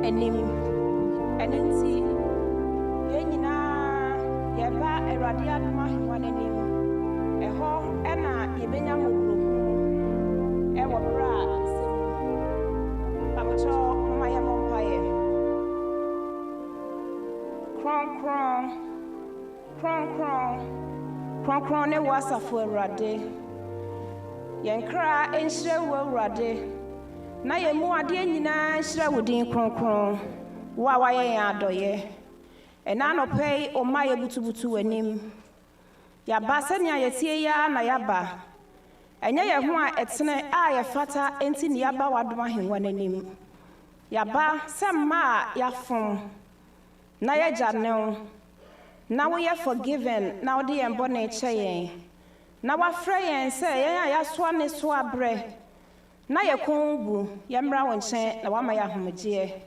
enim enenti yenyina yeba Awurade adoma hwa n'anim eho ena yebenya mogro ewo bra sim papacho mama mompaye kron ne wasafo Awurade yenkra enhyire wo Awurade na yemu ade nyina hyira wodin kron wa waye adoye ena no pay o maye butubutu wanim ya ba senya yetie ya na ya ba enye ye ho a etene a ye fata enti ne ya ba wadoma henwa nanim ya ba semma ya fom na ye janne na we are forgiven na odi embo na eche na wafra yen se yen ya so ne so abre na ye konbu ye mra won chen na wama ya homgye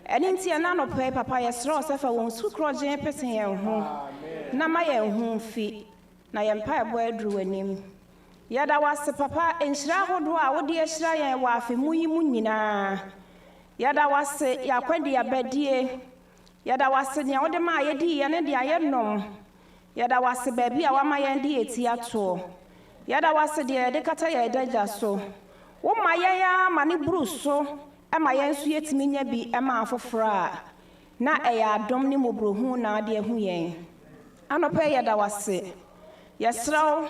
eni ntia na no pay papa ye sro sefa won su kroje pesen yen ho na ma yen ho fi na ye mpa ebo adru wanim ye da wase papa enhira hodo a wode ehira yen wa afi muyimu nyina ye da wase ya kwadi ya badie yada wase nya wode ma yedi ye ne dia ye nom yada wase baabi a wama ye ndi eti ato yada wase de de kata ye daja so wo ma ye ya ma ne buru so e ma ye nso yetimi nya bi e ma afofra na e ya adom ne mobrohu na de hu yen anope yada wase ye sraw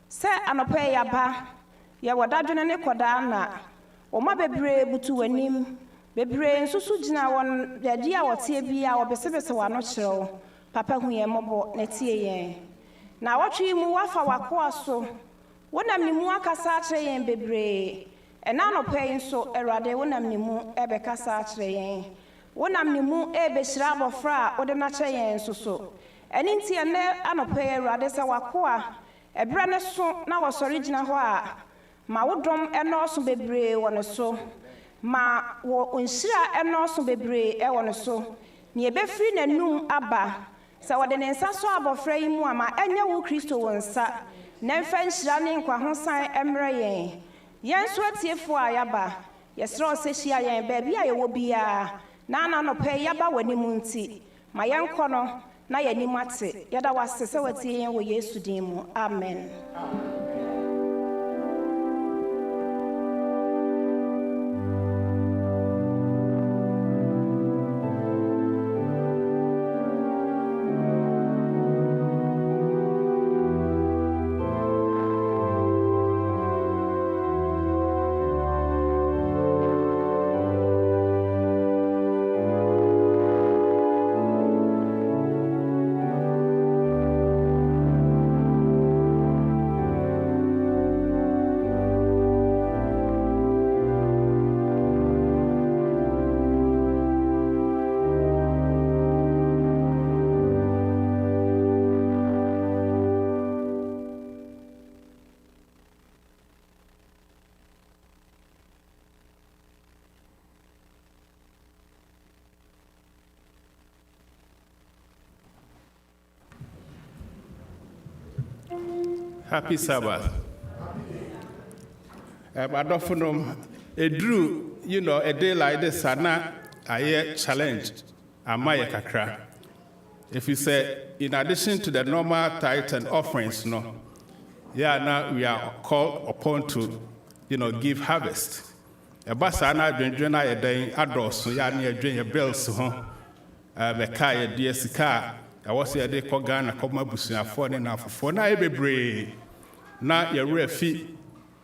se anope ya ba ye wodadwene ne koda na o ma bebre butu wanim bebre nsusu gina won yadi a wote bia obesebese wano kyerɛw papa hu ye mobo na tie yen na wotwe mu wafa wako aso wonam ni mu akasa kyerɛ yen bebre ɛna no pɛ nso Awurade wonam ni mu ebekasa kyerɛ yen wonam ni mu ebehyira abofra a wode na kyerɛ yen nso ɛni ntie ne anopɛ Awurade sɛ wako a ebre ne so na wosɔre gina hɔ a ma wodom ɛnɔso bebre wɔ so ma wo onhyira enoso bebre e wono so ne ebefiri nanum aba se wode ne nsa so abofra yi mu ama enye wo Kristo wonsa na mfa nhyira ne nkwa ho san emre yen so atiefo a yaba yesre osehia yen ba bia ye wo bia na no pe yaba wani mu nti ma yen kono na ye nim ate yeda wase se watie yen wo Yesu din mu amen. Happy Sabbath. Adofunum, a day like this, Sana, I challenge, Amaya Kakra. If you say, in addition to the normal tithe and offerings, now we are called upon to, give harvest. A basana, Drenjana, a day, Ados, Yani, a bells, Mekaya, DSK. I was here, they call Ghana, Koma Busina, for na every na your refi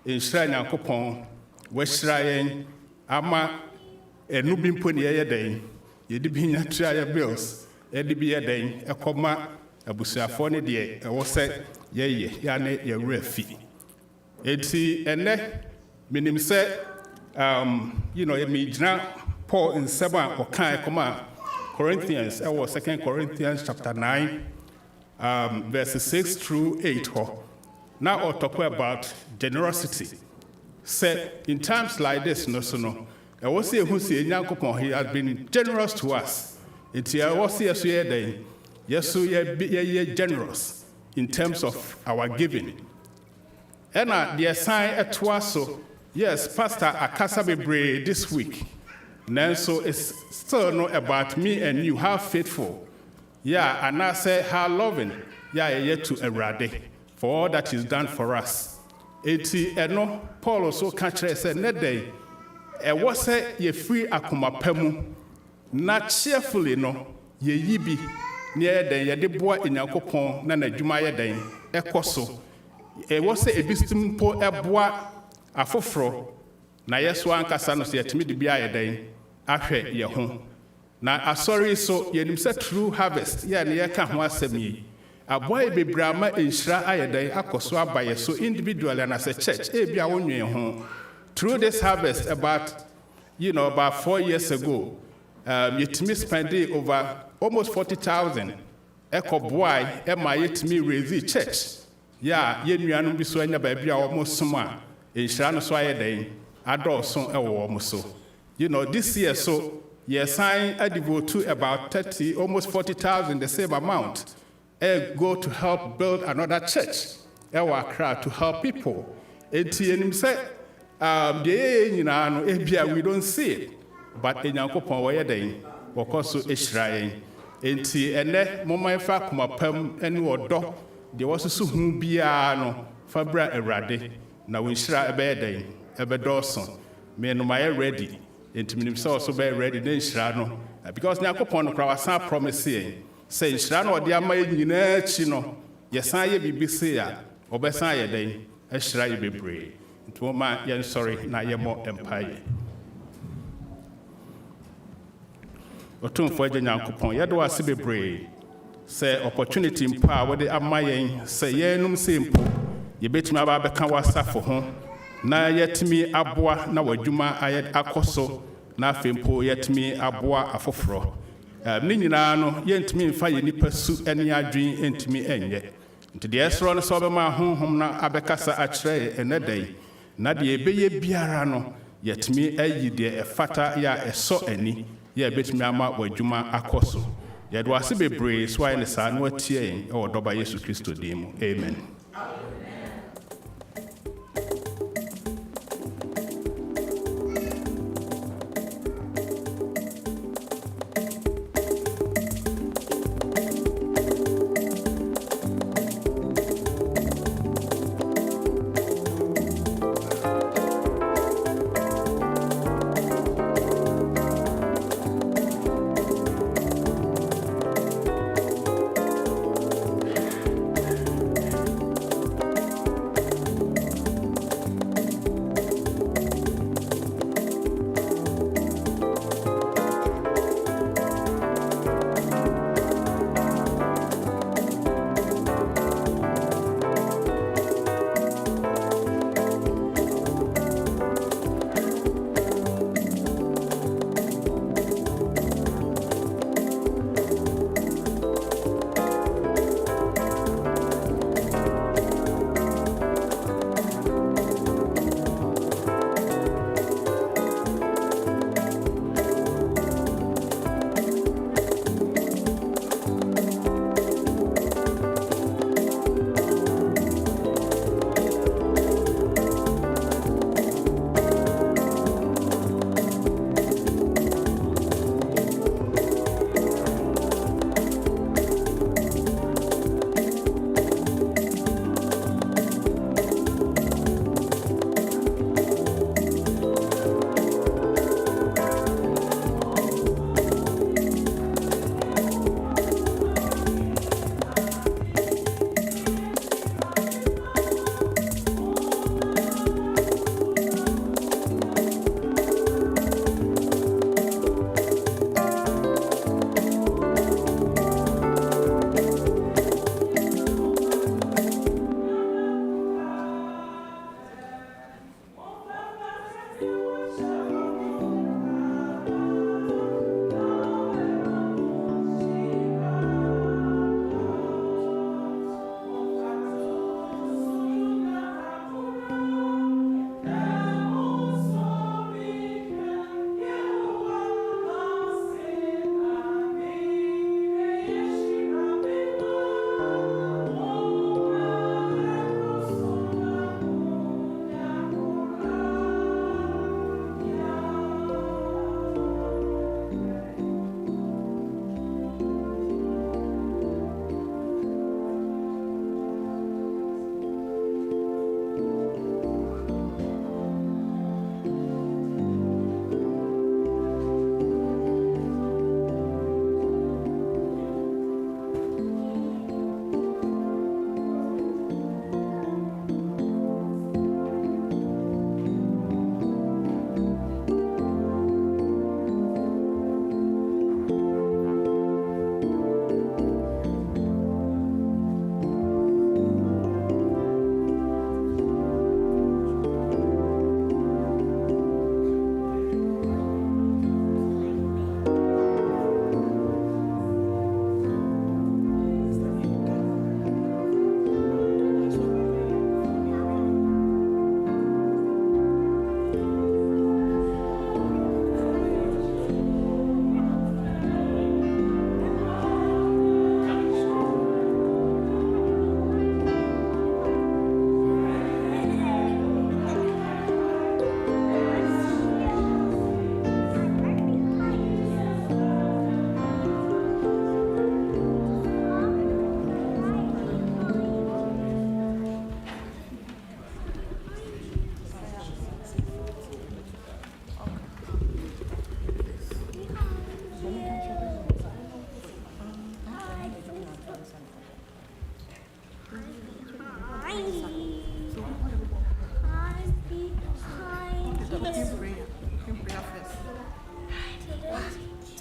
in Shrine and Copon, West Shrine, Ama, a nubin pony a day, ye dibina try bills, a dibia day, a coma, a Busina for a day, I was said, ye, yane, your refi. It's and then, minim said, me Paul in 7 or kind command. Corinthians, that was 2 Corinthians chapter 9, verses 6 through 8. Now I'll talk about generosity. Said in times like this, I was here who say, he has been generous to us. It's here, I was here, yes, so you're generous in terms of our giving. And the assign at Twaso, yes, Pastor Akasabebre this week. Nanso, it's still not about me and you, how faithful. Yeah, and I say how loving. Yeah, yet to Erade for all that is done for us. Eti eno Paul also catch said net day. E was say ye free akuma pemu. Not cheerfully no ye yibi near den ye de boa inyankopon na nadwuma ye den ekoso. E was say ebistim po eboa afoforo na yeso ankasa no se yetimi de bia ye den ahwe ye ho. Na asori so yenim say true harvest ye ne ye ka ho asem yi. Aboy bebrama enhira ayedai akoso abaye so individually and as a church bia wonwen ho through this harvest about 4 years ago yetimi spending over almost 40,000 boy ma yetimi raise church yenuanu bi so anya ba bia almost soma enhira no so ayedai adolso ewo mo so this year so sign a devote to about 30 almost 40,000 the same amount go to help build another church. Accra to help people. And say, we don't see it. But in Yankopon where they also Israel. And then Mama Fakuma Pem and Wodo, there was a Suhumbiano, Fabra Erade, now we shra a bed, a bedorson. Me and my ready. And to himself so very ready, then Shrano. Because Yankopon Krawasan promising. Say Shrano or the Amay Chino, yes, I be busy, or Bessaya day, a shray be brave. To my young sorry, na ye more empire. Or two for the young coupon, yet was be brave. Say opportunity in power, the Amayan, say ye num simple. Ye bet me about Kawa for home. Na yet me abwa, na wajuma ayed akoso, na fimpo yet me abwa afofro. Ninina no yentimi mfa ye nipa su ene adwen entimi enye nti de esro no so be ma honhom na abekasa akire enedai na de ebeye biara no yetimi ayi de efata ya eso ani ye betimi ama wadwuma akoso ye do ase bebre so ayi ne sa no atie e wodoba Yesu Kristo dim amen.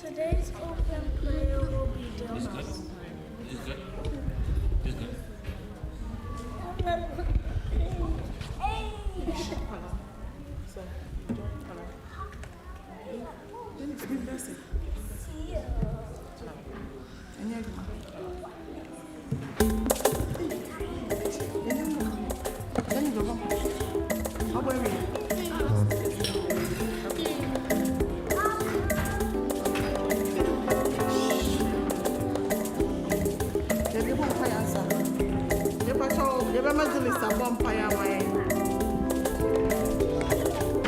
Today's open prayer will be done. It's good.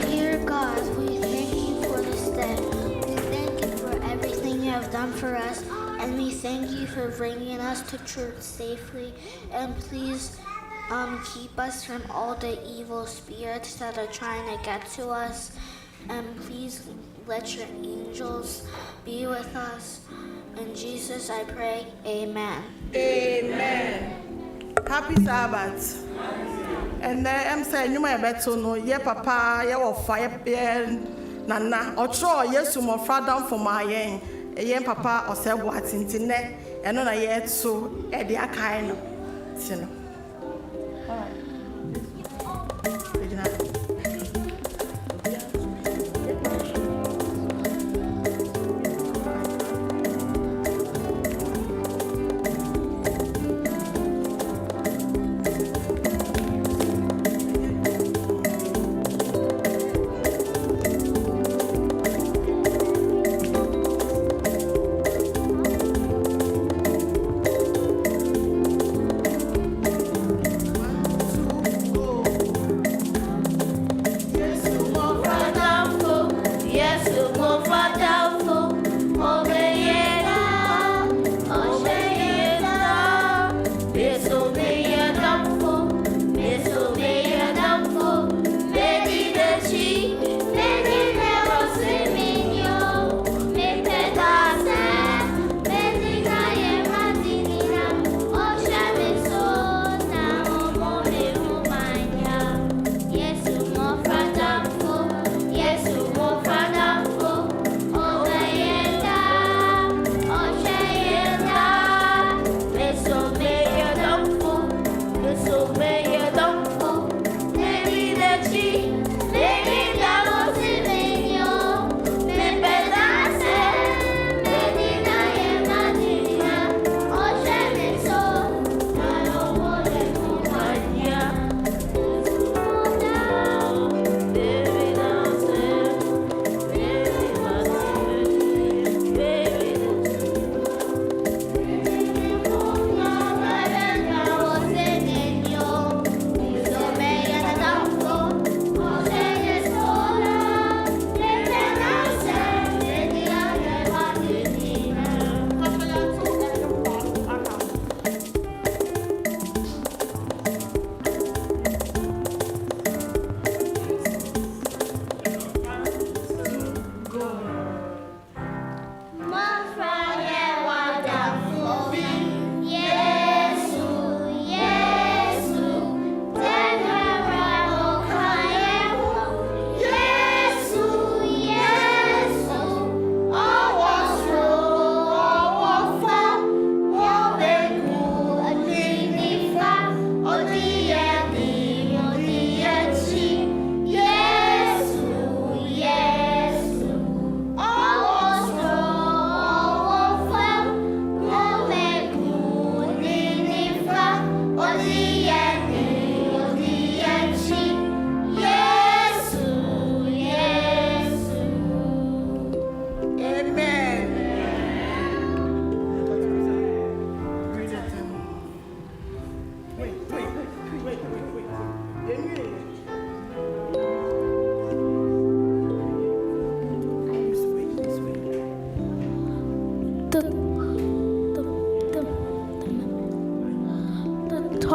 Dear God, we thank you for this day. We thank you for everything you have done for us, and we thank you for bringing us to church safely. And please keep us from all the evil spirits that are trying to get to us. And please let your angels be with us. In Jesus I pray, amen. Amen. Happy Sabbath. And I'm saying, you might better know, yeah, papa, yeah, or fire, nana, or try, yes, more far down for my yen, a yen papa, or say what's in the net, and on a yet so, Eddie, a kind of, you know.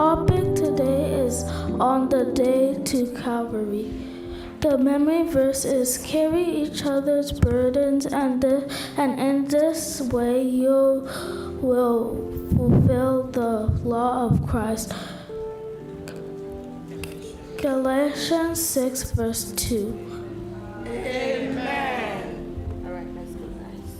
topic today is on the day to Calvary. The memory verse is carry each other's burdens, and in this way you will fulfill the law of Christ. Galatians 6 verse 2. Amen. All right, let's go, guys.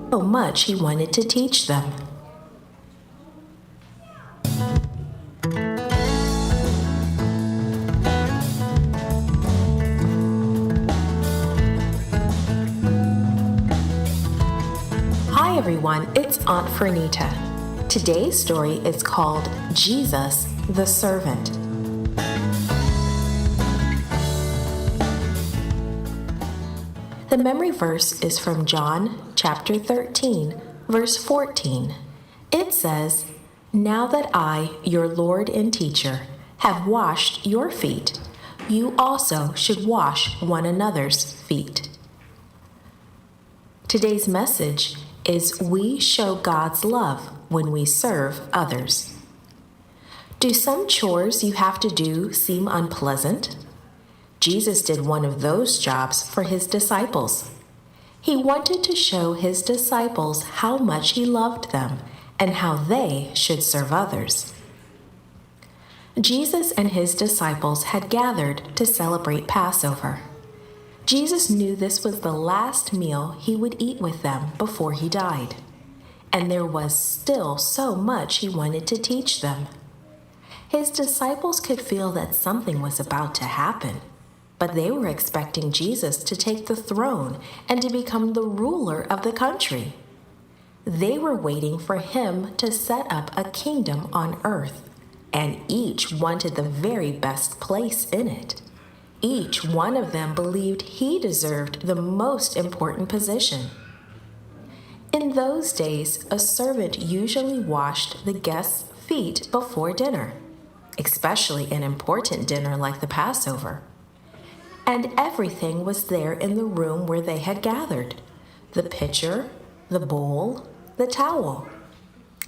so much he wanted to teach them. Hi everyone, it's Aunt Fernita. Today's story is called Jesus the Servant. The memory verse is from John chapter 13, verse 14. It says, "Now that I, your Lord and teacher, have washed your feet, you also should wash one another's feet." Today's message is we show God's love when we serve others. Do some chores you have to do seem unpleasant? Jesus did one of those jobs for his disciples. He wanted to show his disciples how much he loved them and how they should serve others. Jesus and his disciples had gathered to celebrate Passover. Jesus knew this was the last meal he would eat with them before he died, and there was still so much he wanted to teach them. His disciples could feel that something was about to happen, but they were expecting Jesus to take the throne and to become the ruler of the country. They were waiting for him to set up a kingdom on earth, and each wanted the very best place in it. Each one of them believed he deserved the most important position. In those days, a servant usually washed the guests' feet before dinner, especially an important dinner like the Passover. And everything was there in the room where they had gathered: the pitcher, the bowl, the towel.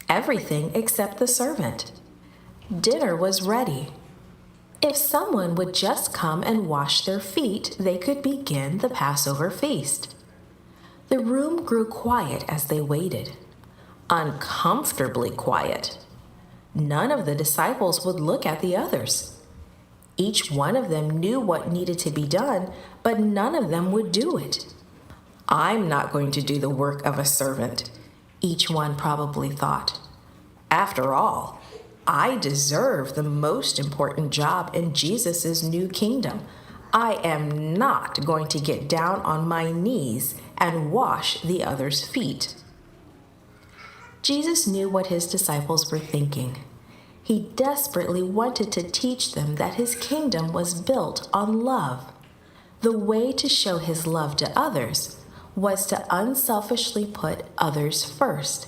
Everything except the servant. Dinner was ready. If someone would just come and wash their feet, they could begin the Passover feast. The room grew quiet as they waited, uncomfortably quiet. None of the disciples would look at the others. Each one of them knew what needed to be done, but none of them would do it. "I'm not going to do the work of a servant," each one probably thought. "After all, I deserve the most important job in Jesus' new kingdom. I am not going to get down on my knees and wash the others' feet." Jesus knew what his disciples were thinking. He desperately wanted to teach them that his kingdom was built on love. The way to show his love to others was to unselfishly put others first.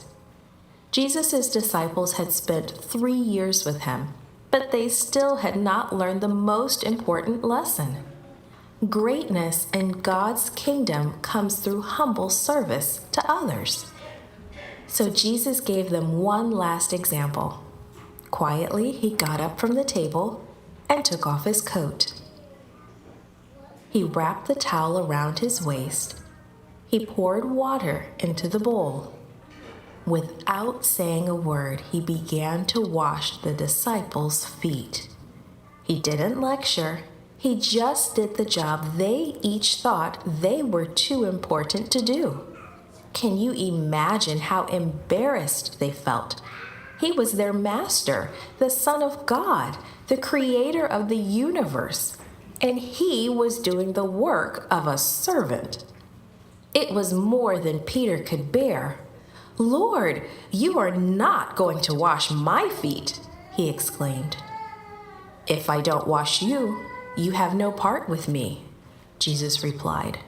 Jesus' disciples had spent 3 years with him, but they still had not learned the most important lesson. Greatness in God's kingdom comes through humble service to others. So Jesus gave them one last example. Quietly, he got up from the table and took off his coat. He wrapped the towel around his waist. He poured water into the bowl. Without saying a word, he began to wash the disciples' feet. He didn't lecture. He just did the job they each thought they were too important to do. Can you imagine how embarrassed they felt? He was their master, the Son of God, the creator of the universe, and he was doing the work of a servant. It was more than Peter could bear. "Lord, you are not going to wash my feet," he exclaimed. "If I don't wash you, you have no part with me," Jesus replied.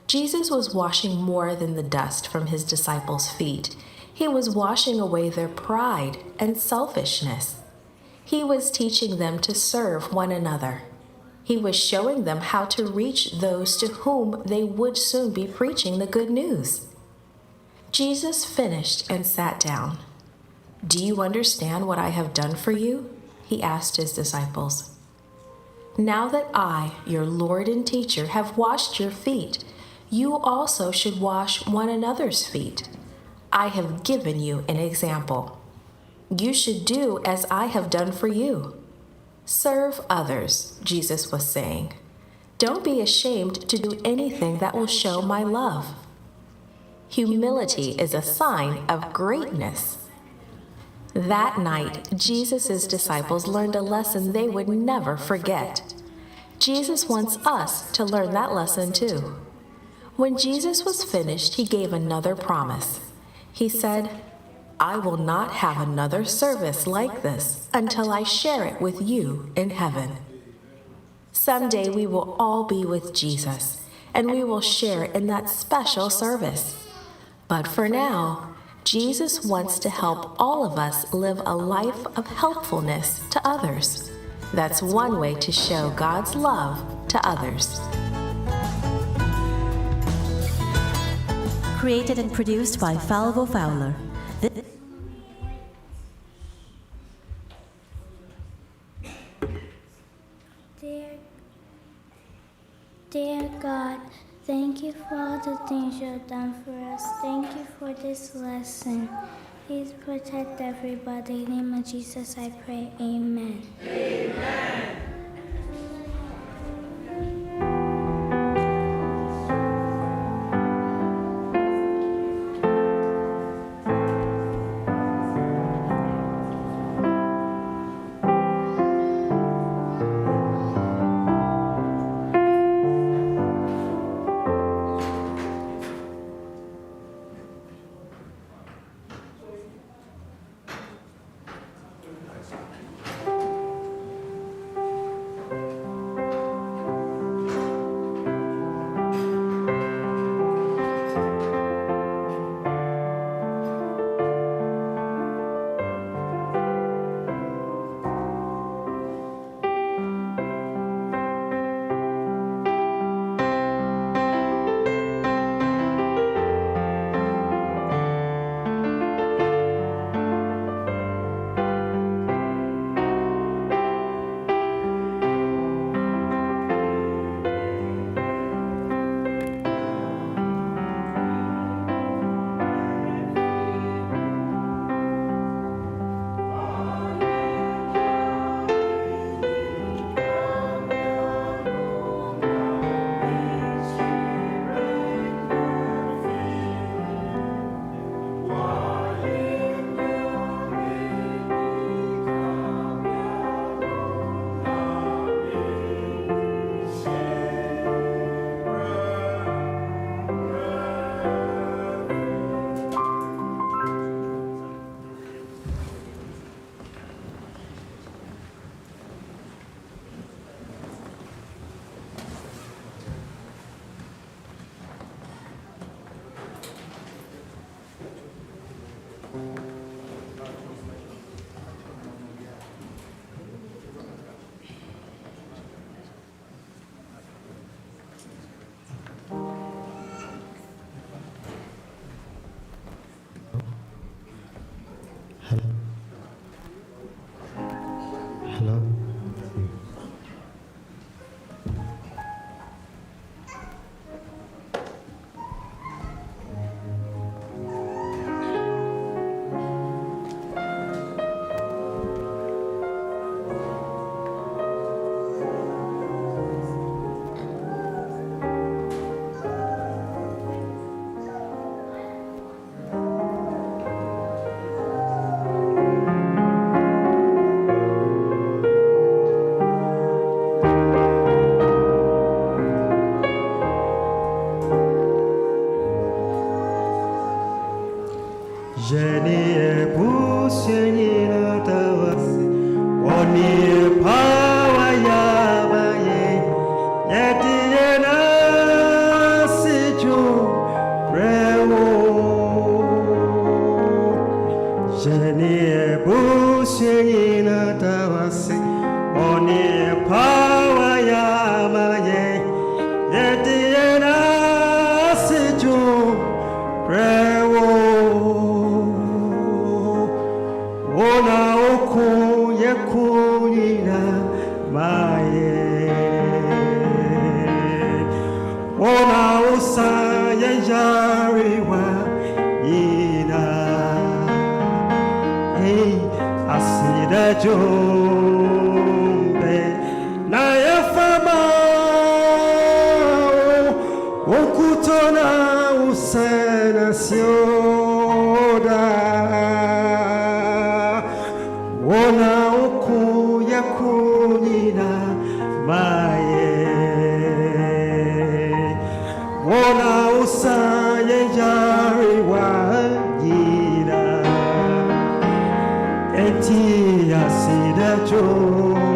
Jesus was washing more than the dust from his disciples' feet. He was washing away their pride and selfishness. He was teaching them to serve one another. He was showing them how to reach those to whom they would soon be preaching the good news. Jesus finished and sat down. "Do you understand what I have done for you?" he asked his disciples. "Now that I, your Lord and teacher, have washed your feet, you also should wash one another's feet. I have given you an example. You should do as I have done for you. Serve others," Jesus was saying. "Don't be ashamed to do anything that will show my love." Humility is a sign of greatness. That night, Jesus' disciples learned a lesson they would never forget. Jesus wants us to learn that lesson too. When Jesus was finished, he gave another promise. He said, "I will not have another service like this until I share it with you in heaven." Someday we will all be with Jesus, and we will share in that special service. But for now, Jesus wants to help all of us live a life of helpfulness to others. That's one way to show God's love to others. Created and produced by Falvo Fowler. Dear God, thank you for all the things you have done for us. Thank you for this lesson. Please protect everybody. In the name of Jesus, I pray. Amen. Amen. Hello. Wona uku ya kunina maye. Wona usaye yari wajira. Eti asida jobe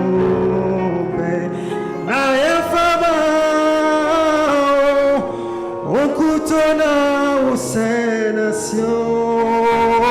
na yafaba. Okutona usena sioda.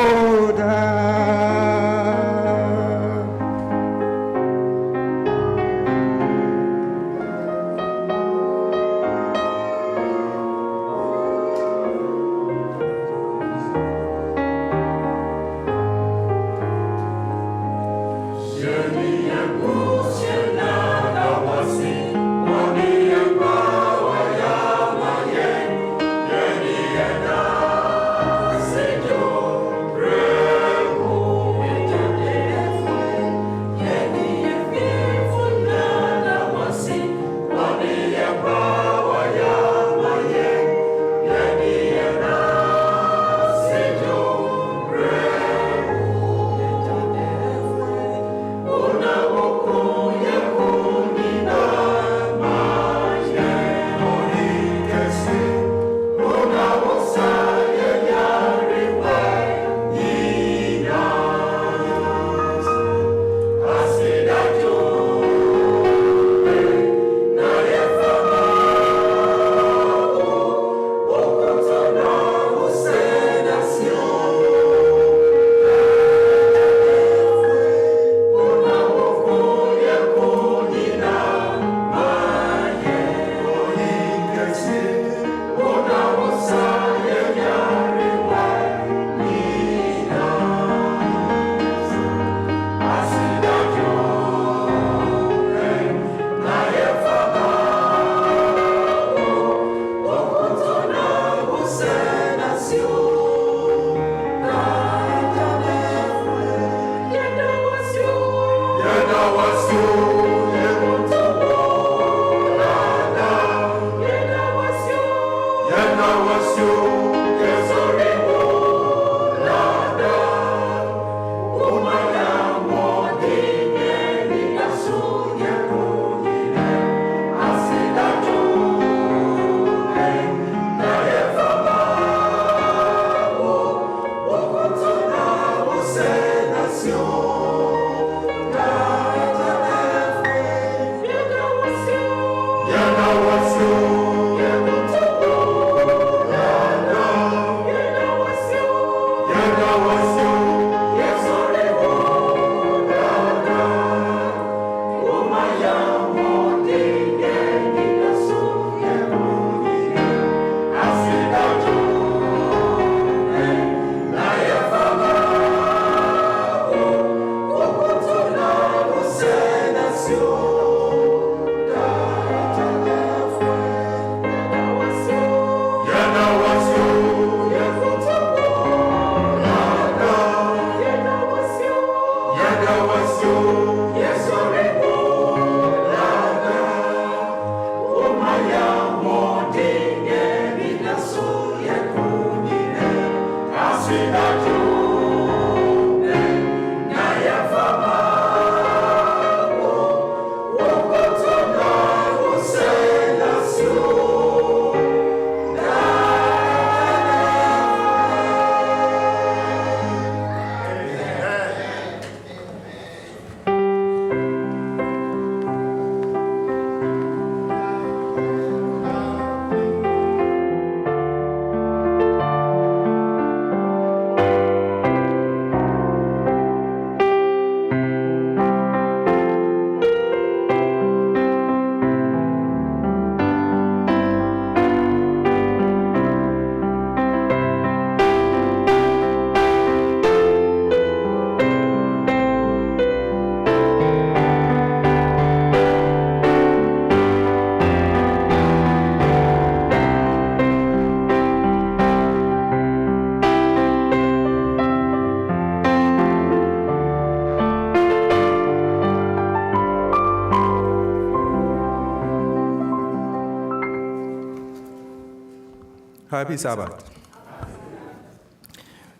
Happy Sabbath.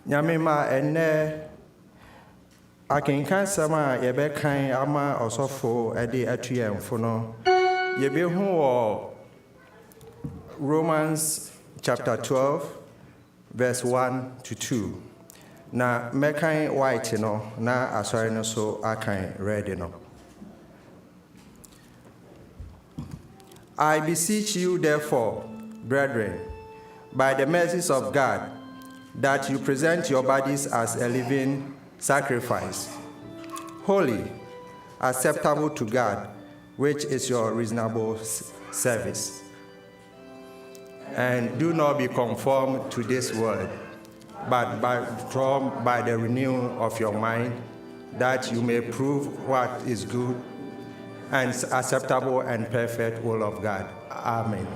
Nyamima ene akenkan sama yebekan ama osofo ede atuyemfo no yebehu wo Romans chapter 12 verse 1 to 2. Na mekan white no na asori no so akan red no. I beseech you therefore, brethren, by the mercies of God, that you present your bodies as a living sacrifice, holy, acceptable to God, which is your reasonable service. And do not be conformed to this world, but transformed by the renewing of your mind, that you may prove what is good and acceptable and perfect will of God. Amen.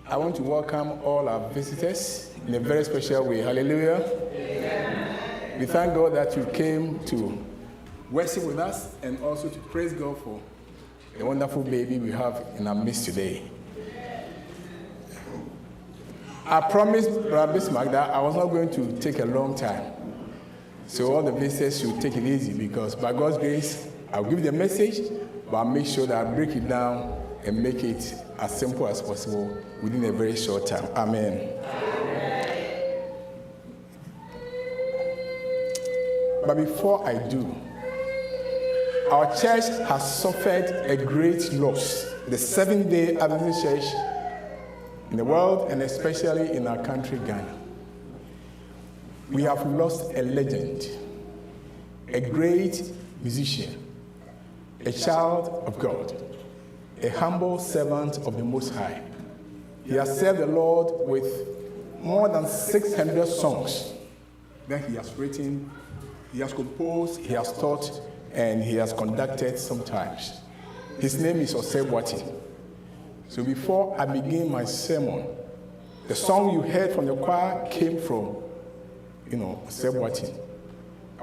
I want to welcome all our visitors in a very special way. Hallelujah. Amen. We thank God that you came to worship with us and also to praise God for the wonderful baby we have in our midst today. I promised Brother Bismarck that I was not going to take a long time. So all the visitors should take it easy because by God's grace, I'll give the message, but I'll make sure that I break it down and make it as simple as possible within a very short time. Amen. Amen. But before I do, our church has suffered a great loss. The Seventh-day Adventist Church in the world and especially in our country, Ghana. We have lost a legend, a great musician, a child of God, a humble servant of the Most High. He has served the Lord with more than 600 songs that he has written, he has composed, he has taught, and he has conducted sometimes. His name is Osebwati. So before I begin my sermon, the song you heard from the choir came from, Osebwati.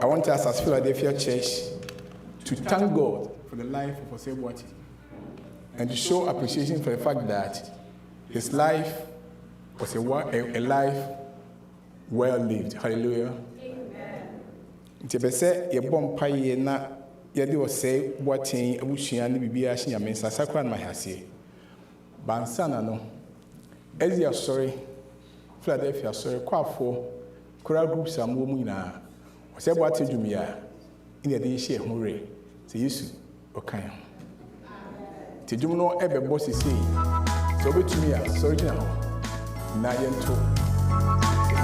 I want us as Philadelphia Church to thank God for the life of Osebwati and to show appreciation for the fact that his life was a life well lived. Hallelujah. Amen. Yɛde ɔsɛ Kwarteng abusua ne bibia hye nyame nsa sakra no mahase bansana no ezi asɔre Philadelphia asɔre kwafo kora groups amwo mu nyinaa ɔsɛ Kwarteng dwumia ine de hye ehore sɛ Yesu ɔkan te dwum no ɛbɛbɔ sisi sɛ obetumi a sɔre gyina hɔ na yɛnto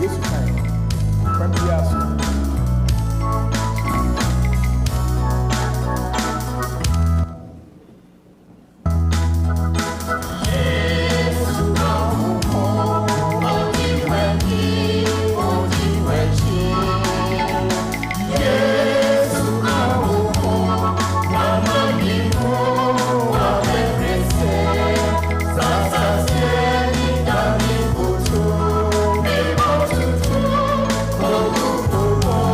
Yesu kan kwabia so Oh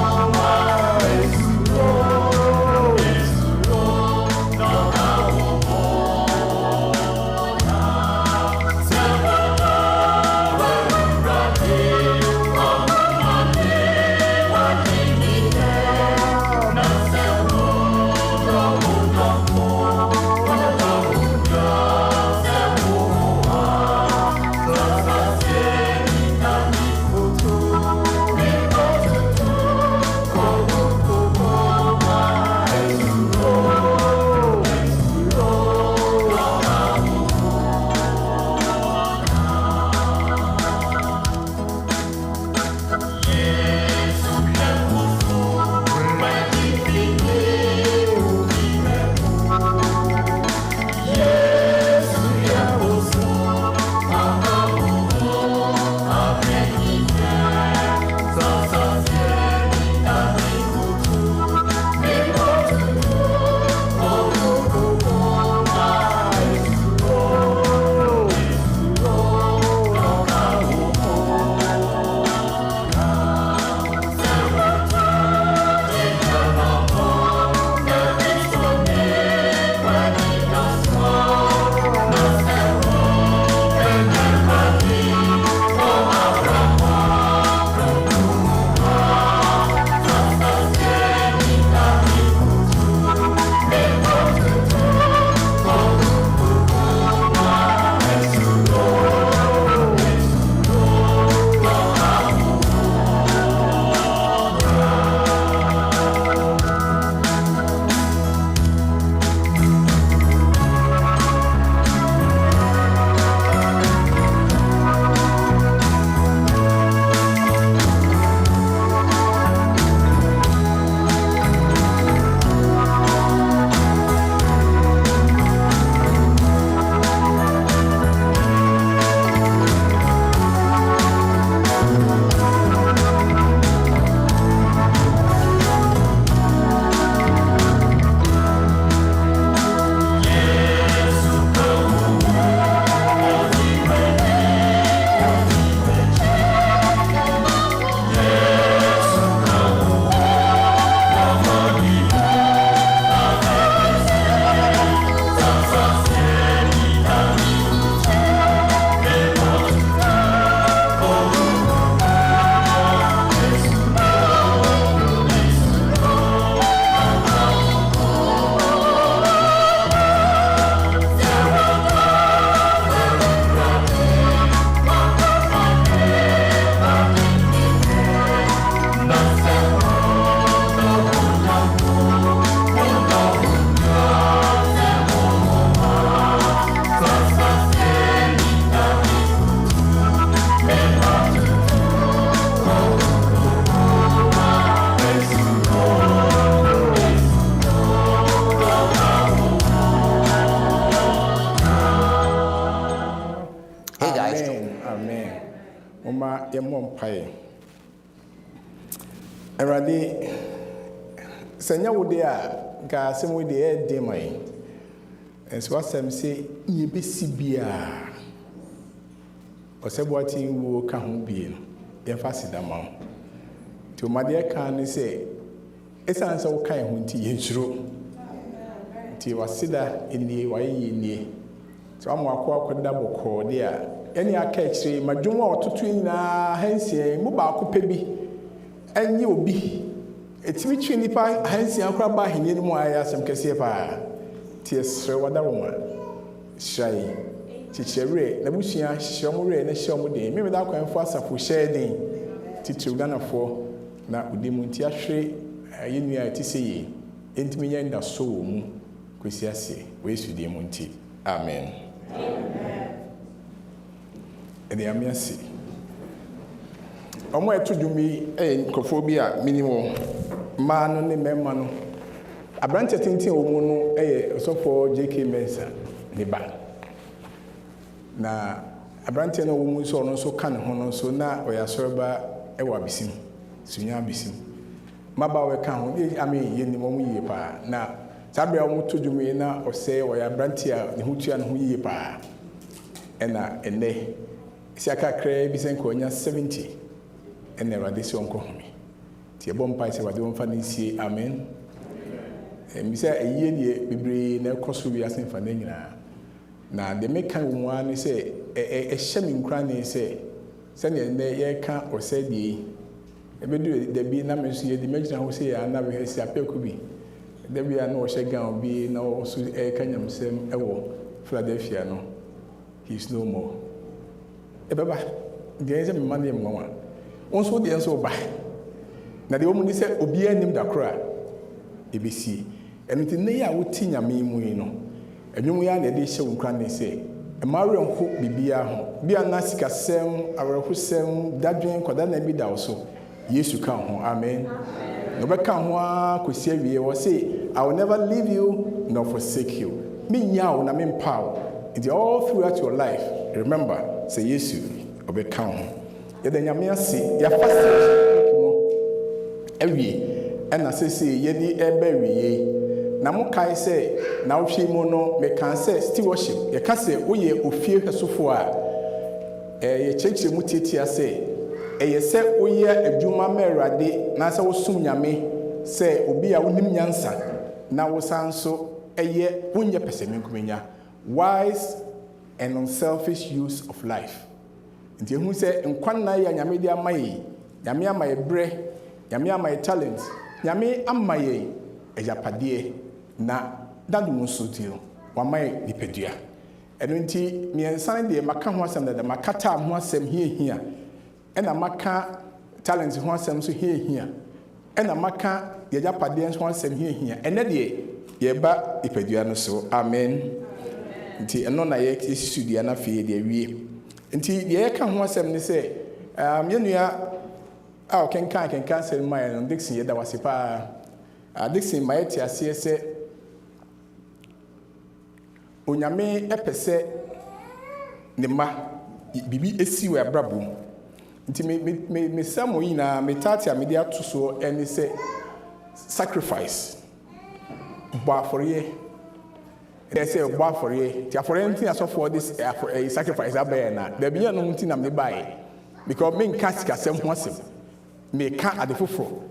Mama Yamon Pie. Erade Senya wo de a ga asem wo de e de mai. Enso asem se yebesi bia. Oseboati wo ka ho bie no. Ye fa sidama. Ti o made ka ne se esan se wo kan ho nti ye nsuro. Ti wasida enie wa ye nie. So am akwa da bokọ de a eni aka kire madwom a ototo nyina hansie mu ba ko pebi enye obi etimi twi nipa hansie akwa ba henye mu aya asem kese pa ti esre wada woma shai chichire na busua hyomure na hyomode me da kwanfo asafo hyeden titiri ganafo na udimu nti ahwe yenu a ti seye entimi nya nda so wo mu kwesi ase we sudie mu nti amen. Ede amiasi omo etudumi nkofobia minimum ma no ne mema no abrante tintin omu no osofo JK Mensa ne ba na abrante no omu so no so kan ho no so na oyasorba ewa bisim sunya bisim maba we kan ho ami ye ni mo mu yie pa na sabia omu tudumi na ose oya abrante a ne hutua no ho yie pa ena ene siaka kre bisenko onya 70 ene rade si onko homi ti e bompa se wade wonfa nisi amen misa eyiye die bibre na ekoso wi asen fa na nyina na de mekan wo ani se hye mi nkra ni se ne ne ye ka osedie ebedu de bi na mesu ye de megina ho se ya na we si Appiah Kubi de bi na wo hye gan obi na wo so kanyamsem ewo Philadelphia no he is no more. Ebaba de eze me mane mwa onso de enso ba na de omu ni se obi anim da kra ebesi enunti ne ya woti nyame mu yi no enwum ya na de hye wo ne se emare nko bibia ho bia na sikasem awerehusem dadwen kwada na bi da wo so Yesu kan ho amen no be kan ho akosi awie wo say I will never leave you nor forsake you me nyawo na me mpaw it all throughout your life remember say Yesu obe kan ye da nyame ase ya fast ewie ena sese ye di ebe wie na mo kai se na wo hwe mu no me kan se stewardship ye ka se wo ye ofie hwesofo a ye cheche mu titia se ye se wo ye adwuma merade na se wo sum nyame se obi a wonim nyansa na wo sanso eye wonye pesemenkumenya wise and unselfish use of life. Nti hu se nkwan na ya nyame dia mai nyame amaye bre nyame amaye talent nyame amaye ejapade na dadu musutil wa mai dipedua eno nti miensan de maka ho asem da makata ho asem hia ena maka talent ho asem so hia ena maka ejapade ho asem hia ene de ye ba dipedua no so amen. Nti eno na ye studio na fie de wie nti ye ka ho asem ni se yenua a kenkan se mai no Dixon ye da wasipa Dixon mai ti ase se onyame epese ne ma bibi esi we abrabo nti me samo yina me tati a me dia to so eni se sacrifice ba for ye they say boy for ye ti for anything as for this sacrifice abaya na there be no nti na me buy because me nka sika sem ho asem me ka adefoforo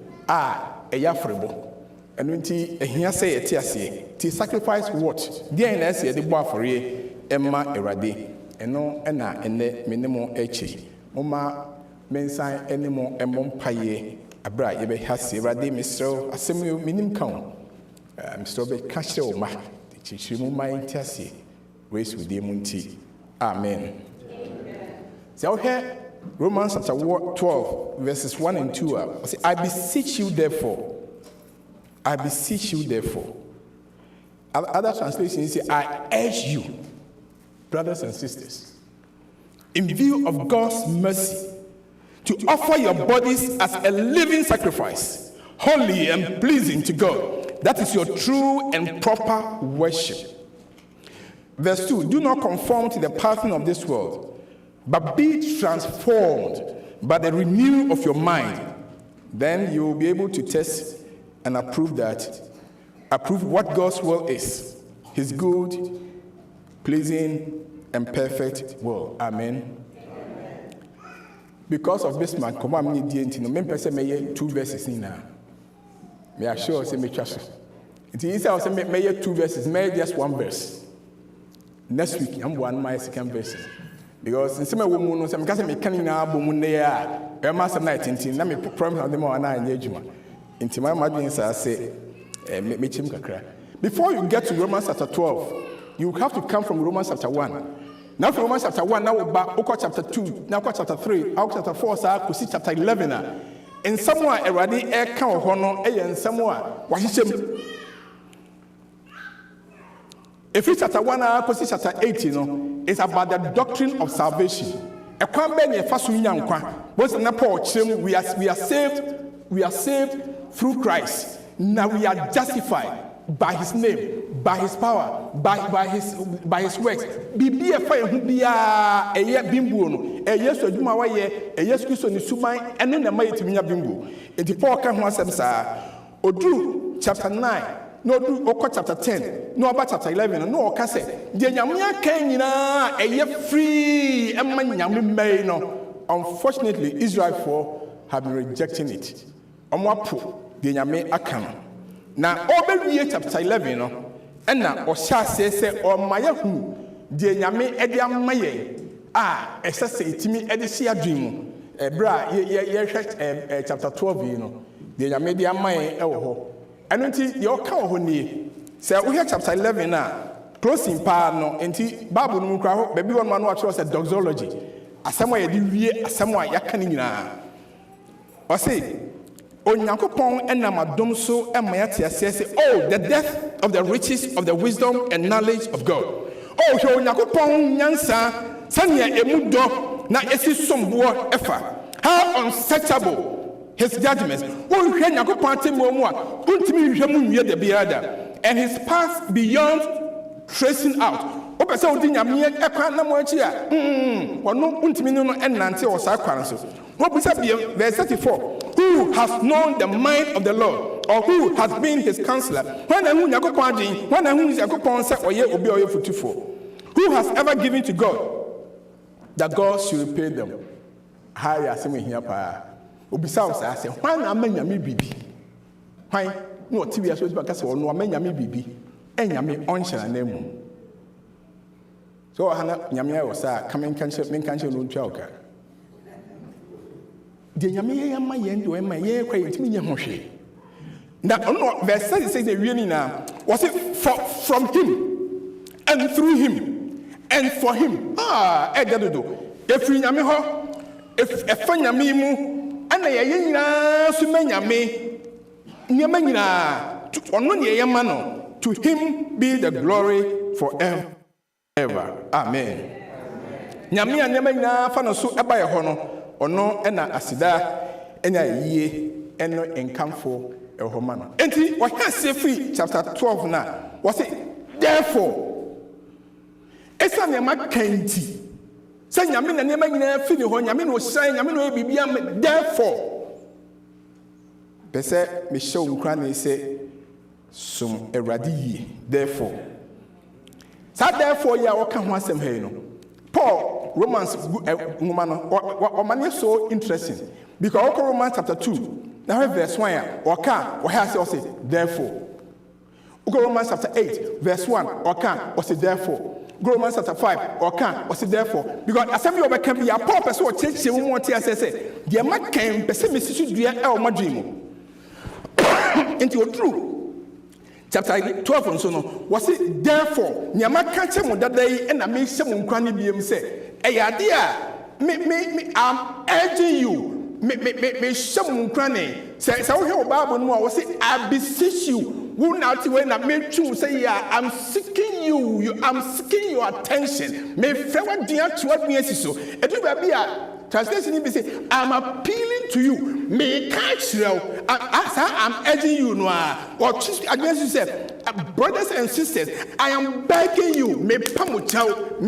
eya frebo eno nti ehia say yeti ase ti sacrifice what there na say the boy for ye emma erade eno na ene menemo echi moma mensan enemo emompaye abra ye be hase erade misro asem minim kan misro be ka hye o ma chichimu maintiasi race with munti amen. So here Romans chapter 12 verses 1 and 2 say I beseech you therefore other translations say I urge you brothers and sisters in view of God's mercy to offer your bodies as a living sacrifice holy and pleasing to God. That is your true and proper worship. Verse 2, do not conform to the pattern of this world, but be transformed but the renewal of your mind. Then you will be able to test and approve what God's will is, his good, pleasing, and perfect will. Amen. Because of this man, come on, me 2 verses in now. May I show us me trust. It is I say may 2 verses, may just 1 verse. Next week, I'm 1 second verse. Because in some woman knows I'm casting me canning now, boom, there. A master night in let me promise them on an engagement. Into my margins, I say, make him cry. Before you get to Romans chapter 12, you have to come from Romans chapter 1. Now from Romans chapter 1, now we're back, chapter 2, now chapter 3, chapter 4, so I see chapter 11. And somewhere already a count of honor, and somewhere, what is him? If it's chapter 1, I see chapter 8, it's about the doctrine of salvation. A kwambe ne faso nyankwa. What's na Paul chim we are saved through Christ. Now we are justified by his name, by his power, by his works. Bibi e fa hu bia eye bimbu no. Yesu adwuma wa ye, Yesu Kristo ni suman eno na ma yetiminya bimbu. Enti Paul ka ho asem sa. Odu chapter 9 no do oko chapter 10 no about chapter 11 no oka say de nyamia kan nyina eye free emma nyame mai no. Unfortunately Israel have been rejecting it. Omoapo de nyame aka no na obewie chapter 11 no na o sha say o maya hu de nyame e de amaye esese itimi e de hia dwem bra ye chapter 12 no de nyame de amaye e wo ho eno nti de o ka ho ni say we hear chapter 11 na closing pa no nti bible no kra ho ba bi won ma no a say doxology asemo ye de wie asemo ya ka ni nyina o say Onyankopon enam adom so emaya te ase oh the depth of the riches of the wisdom and knowledge of God. Oh he Onyankopon nyansa sanya emudo na esi sombo efa. How unsearchable his judgments. Oh hwe Onyankopon temo mu a untimi hwe mu nwie de biada and his paths beyond tracing out. Opese odi nyame ekwa na mo achi a wono untimi no enante o sa kwan so. Verse 34, who has known the mind of the Lord, or who has been his counselor? Who has ever given to God that God should repay them? Why no TV shows back as no many bibi, and Yami onshare name. So Hannah Yamia was coming cancer, men cancer, no choker. The Yamia my yen to my year credit me hoshe. Now, verse 6 says the really now was it from him and through him and for him. If we yamiho, if a fan yamimu, and a yena sumenyame, Yamina to honor Yamano, to him be the glory forever. Amen. Yamia Yamina fanosu abaya hono. Ono ena asida enya yie eno enkamfo ehomano enti what can say free chapter 12 na was it therefore esa ne makanti say nyame na nema nyina fi ne ho nyame no hyan nyame no bibia therefore pese me show nkra ne say sum erade yie therefore sa therefore ya wo ka ho asem he no Paul Romans woman or so interesting because Romans chapter 2 now verse 1 or has say therefore Romans chapter 8 verse 1 or say therefore Romans chapter 5 or say therefore because assembly of can be a purpose or change the one say the man can pessimist should be my dream into true chapter 12 and so no was it therefore nyama kanche mo dadai and I make some kwani biem say dia me I'm urging you me some kwani say we hear Bible no was it I beseech you who now when I make you say I'm seeking I'm seeking your attention me fewa dia toward me so e do ba bia translation be say I'm appealing to you me catch you I'm urging you no or against you say brothers and sisters I am begging you me pamuchao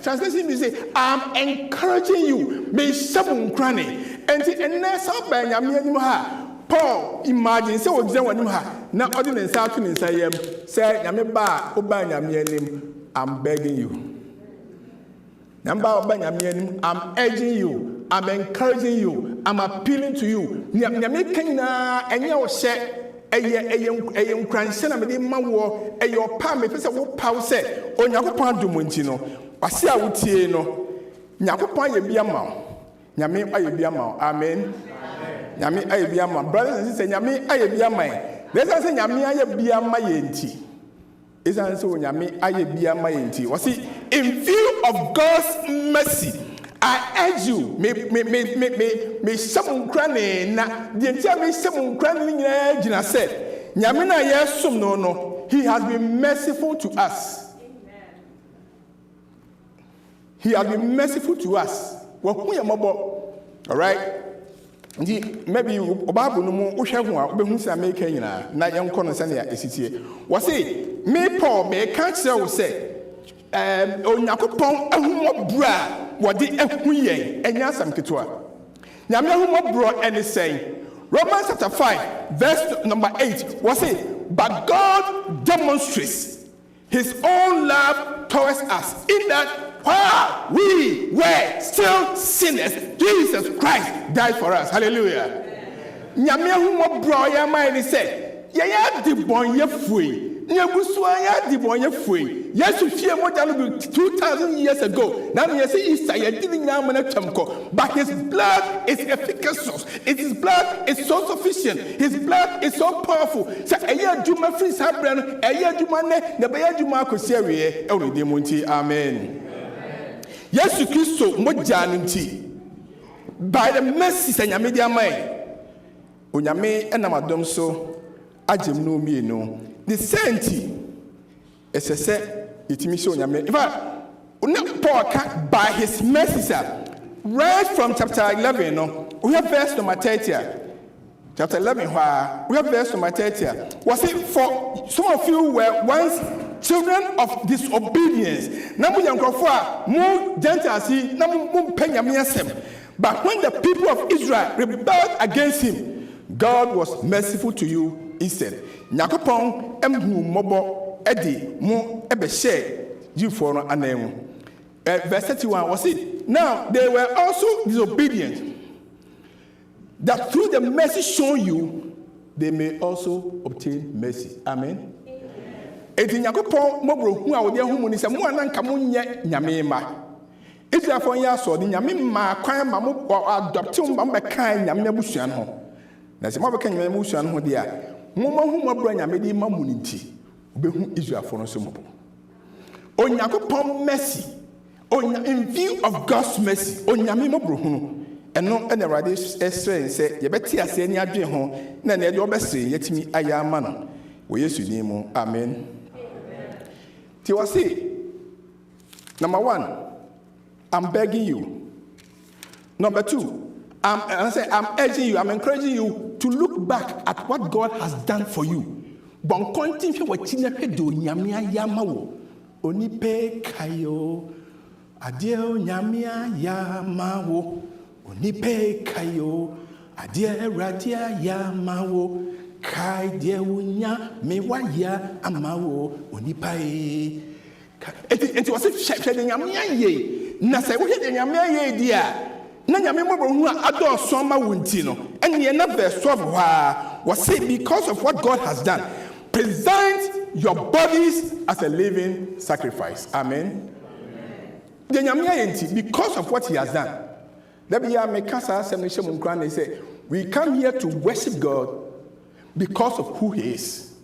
translation means say, I'm encouraging you. Be sabun krani. And nessa Benjamin ha. Paul, imagine say what you ha. Now ordinance out in say Yameba Obanyamianim. I'm begging you. Number Obanyamianim, I'm urging you. I'm encouraging you. I'm appealing to you. Nyamekena enye share eye nkranse na mede mawo eye opa me pese wo paw se Onyankopon adumonti no wase a wotie no Nyankopon aye bia ma nyame aye bia ma amen nyame aye bia ma brothers and sisters nyame aye bia ma let's say nyame aye bia ma yenti isn't so nyame aye bia ma yenti wase in view of God's mercy I urge you, me some crane na the entire me some crane nyina said, Nyamina yesum no, he has been merciful to us. He has been merciful to us. All right? Maybe Obabu no mo uhwe ho a obehu se America nyina na yenko no se na esitie. Wo say me Paul me kan kire wo say Onyankopon ahumobra wodi ehuyen enya asam ketwa nyame ahumobro ene say Romans chapter 5 verse number 8 was it but God demonstrates his own love towards us in that while we were still sinners Jesus Christ died for us. Hallelujah. Nyame ahumobro ya man say ya di bonye fui Nyagusuaya di bonye fui. Yes, you fear more than 2,000 years ago. Now you say Isaiah didn't now but his blood is efficacious. His blood is so sufficient. His blood is so powerful. So a year Juma free Sabran, a year Jumane, the Baya Juma Koseri, only demonti. Amen. Yes, you kiss so much janity. By the mercy and your media mind. Unyame and Amadom so Ajim no me no. The sainty is a set it me show nyame. In fact, Paul by his mercy right from chapter 11 no we have verse number 30. Chapter 11 where we have verse number 30. Was it for some of you were once children of disobedience. Namu yankofo mu Gentiles namu penyame asem. But when the people of Israel rebelled against him, God was merciful to you instead. Nyakopon emhu mobo edi mo ebe share you for no anemu. Verse 31 was it. Now they were also disobedient, that through the mercy shown you, they may also obtain mercy. Amen. Eti Nyakopon mobro hu a wode hu mu ni se mo ananka mo nye nyame ma. Israel for ya so di nyame ma kwan ma mo adopt mo ba kan nyame abusuan ho. Na se mo ba kan nyame abusuan ho dia Mumahu mabra medi mamuninti obehu Israel for no somobo. Onyankopon mercy in view of God's mercy onyame mabro hunu eno ene rade esre se ye beti ase ni adwe ho na na ye obesre yetimi ayama no wo Yesu ni mu amen. Ti wasi number 1 I'm begging you. Number 2 I'm urging you, I'm encouraging you to look back at what God has done for you. Bon continue watching do nyamia yamawo. Onipe kayo. Adie nyamia yamawo. Onipe kayo. Adie radia yamawo. Kai die unya mewaya amawo. Onipai. It was a shepherd nyamia ye. Na say wo hede nyamia ye dia. Na nyame mobro hu ado soma wunti no ene na verse 12 was say because of what God has done present your bodies as a living sacrifice. Amen. The nyame yenti because of what he has done. That be ya make us assemblisham nkran they say we come here to worship God because of who he is.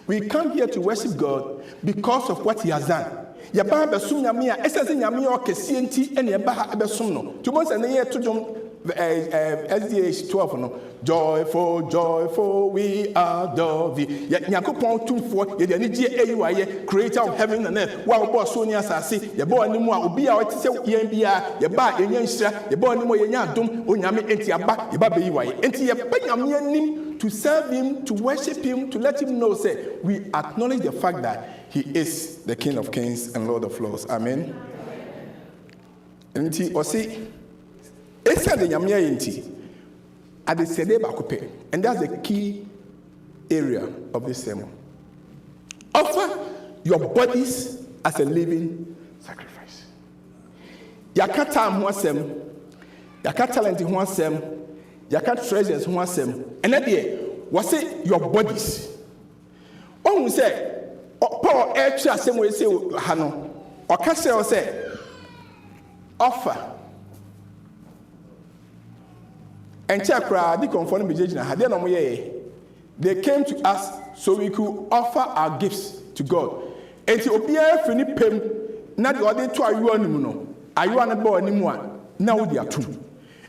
We come here to worship God because of what he has done. Yaba besum nyame a esese nyame o kese enti ene ba ha besum no. Tumo se ne ye todom SDH 12 no. Joyful, joyful, we adore thee. Yakupon tumfo, ye ani gye ayi creator of heaven and earth. Wa bo so ni asase, ye bo animu a obi a wete se ye bia, ye ba enya nhira, ye bo animu ye nya adom, onyame enti aba, ye ba be yi waye. Enti ye ba nyame anim to serve him, to worship him, to let him know say we acknowledge the fact that he is the King of Kings and Lord of Lords. Amen. Enti osi esa de nyame ayenti at the Sedeba Kupe, and that's the key area of this sermon. Offer your bodies as a living sacrifice. Yaka time wasem, yaka talent wasem, yaka treasures wasem, and that day was it your bodies. One will say, Paul extra same way say Hano, or Castle say, offer. And Chakra, the conforming they came to us so we could offer our gifts to God. And to appear for any pem, not the other two are you on a boy anymore. Now they are two.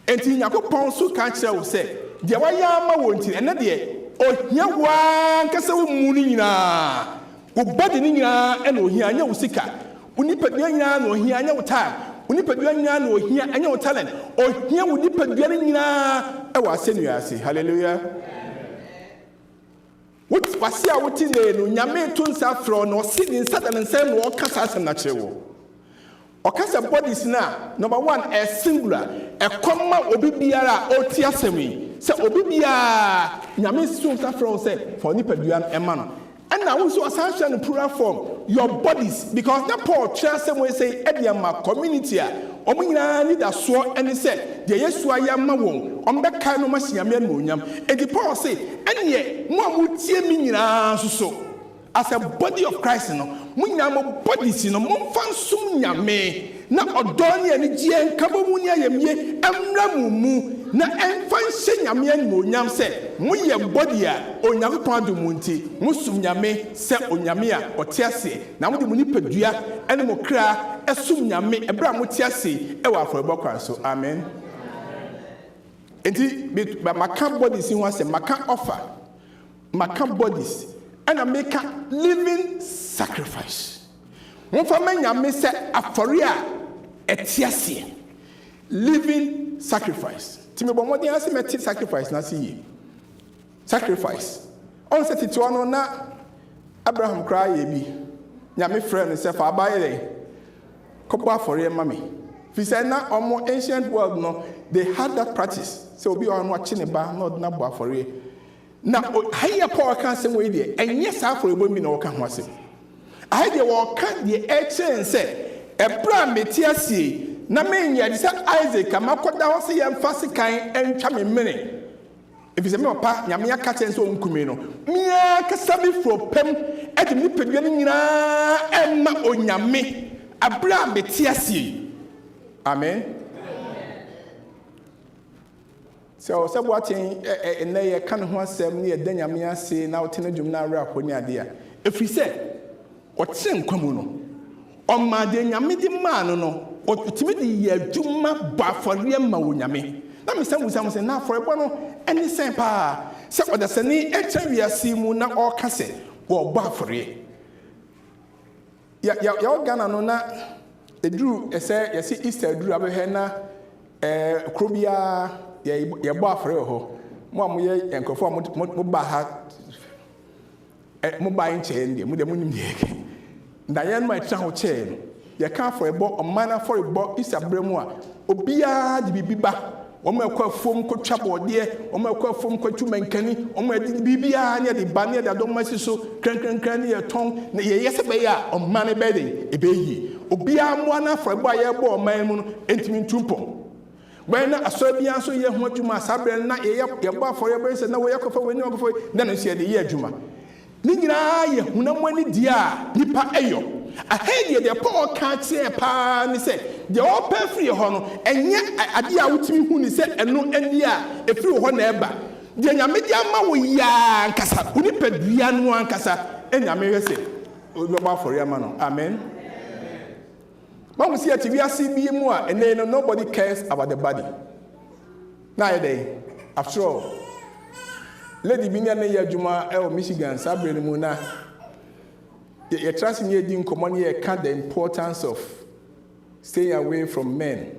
And in Yako so can't say, the Wayama won't, and that day, oh, Yawan Castle Munina, who Badinina and Ohia Sika, Unipadiana, or Hiana time. Unipaduanya no hia anya o talent o hia wo nipaduane nyina e wa senu ase hallelujah what wase a woti ne no nyame to nsa fro no sidin satan nsem no kasa asem na chewo o kasa bodies na number 1 a singular e komma obi biara o ti asem yi se obi biara nyame so nsa fro se for nipaduane e ma no. And now also assumption in plural form, your bodies, because that Paul church some way say Ediama community, Omina need a sword and he said, the Yesua Yamawon, on that kind of machine, and the Paul say, and yet, one would see me so as a body of Christ, no, we know bodies, you know, Monfan Sunyame, not Odoni and Gian Kabamunia Yamye, Amramu. Na enfan nyame anyam se moye body a onyame pando munti musum nyame se onyame a otiase na mo de muni padua ene mo kra esum nyame ebra mo tiase e wa afro kwan so amen. Enti maka bodies in wase maka offer maka bodies and make a living sacrifice. Won fa nyame se afori a etiase living sacrifice. Timi bo mo dey say sacrifice na see sacrifice on set it one na Abraham cry bi nyame friend say fa abaye kopo afore mami fi say na omo ancient world no they had that practice so obi on watch ne ba na odna bo afore na haya Paul kan say we dey enye sa afore bo mi na wo ka ho asem I dey wo ka dey echen say Abraham metiasie na menya di sa Isaac amakoda ho se yem fasikan entwa me mene if say me papa nyame aka chen so onkume no mia kasa bi fro pem e de ni peduane nyina emma onyame Abraham betiasie amen so boaten na ye kan ho asem na ye danyame ase na wotene dwum na awra akoni ade a efri se wote nkwamu no omma de nyame di ma no otimi di ye dwuma bafore ma wonyame na mesam se na afore bo no eni sen pa se odasani echa wiase mu na o kase wo bafore ya Ghana no na edru ese yesi Easter edru abehe na krobia ye bafore ho mo amoye enkofo mo ba ha mo ba nche ndi mo de mo nim yeke ndayen ma tra ho che no ye ka for ebo omana for ebo isabremu a obia di bibiba omo ekwa fom ko twabode omo ekwa fom ko twumankani omo edi bibia ne de ba ne de adom masiso krankran ne ye ton ne ye yese be ya omane be de ebeyi obia mo ana for ebo aye bo oman mu no entimi ntumpo when aso bia so ye ho adwuma sabre na ye bo for ye be se na wo ye kofa weni okofo na no se de ye adwuma ni nyina ye hunamwani dia nipa eyo ahedi de Paul ka tie pa ni se de o pa free ho no enye ade a wutimi hu ni se eno ani a efiri ho na eba de nyame dia ma wo ya nkasa unipa dua no ankasa enyame hwese o ba for ya ma no amen. But we see at VRC mu a and then nobody cares about the body. Now day, after all, Lady Binyane Yajuma, El Michigan, Sabrina Muna, you trust in your common year, count the importance of staying away from men.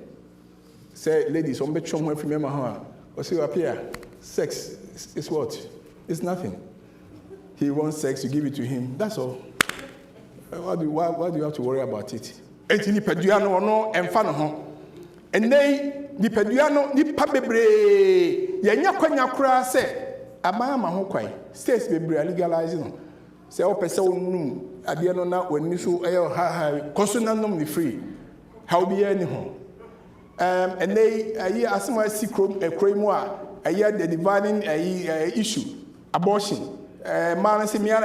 Say, ladies, on bet from remember her. Or say, Appiah, sex is what? It's nothing. He wants sex, you give it to him. That's all. Why do you have to worry about it? And ni peduano or no, and fan home. And they, the peduano, the pabebre, Yanya Kwanya Kra say, Amama Hokwai, states be legalizing. Say, oh, person, Adiano na when you so air, consonant free. How be any home? And they, a year as my secret, a crimoire, a year the dividing issue, abortion. Man, say, me and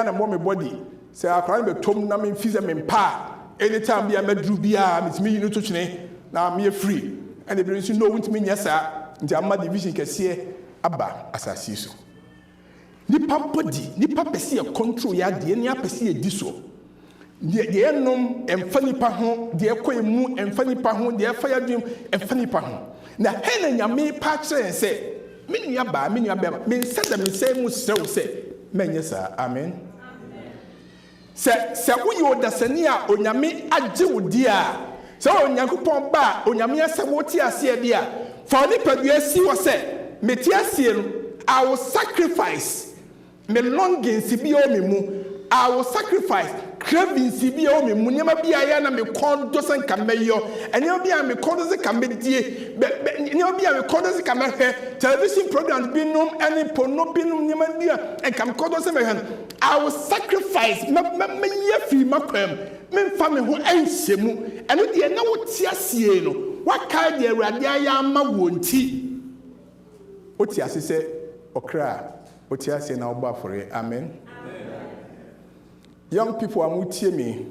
a mommy body. Say, I can't be tom namin fizem in pa. Anytime be a medrubia, it's me, you know, to now me free. And the brings you know, with me, yes, sir. The Amma division can see Abba as I see so. Nipa body, nipa pesi a control ya, the any pesi a diso. The nom and funny pahon, the equa moon and funny pahon, the fire dream and funny pahon. Now, Helen, ya may patch and say, Miniaba, Miniaba, mean set them the same so say, men, yes, sir, amen. Say, we you the Sania, Onyami, Ajiu dear. So, Yankupon ba, Onyamia Sawotia see dear. For the Paduasi was said, Metiasian, I will sacrifice. Me longing Sibio Mimu, I will sacrifice. Craving Sibio Mimu, never be I am a con dozen camello, and you'll be a me corners a camedi, but you'll be a corners a camel, television programs be known any pono binum Nimandia, and come corners I will sacrifice me yefi makwem, men family who ain't semu, and with the no tiasieno, what kind of radia ma wonti? Otiasi say, Okra, Otiasi now bar for it, amen. Young people are mutie me.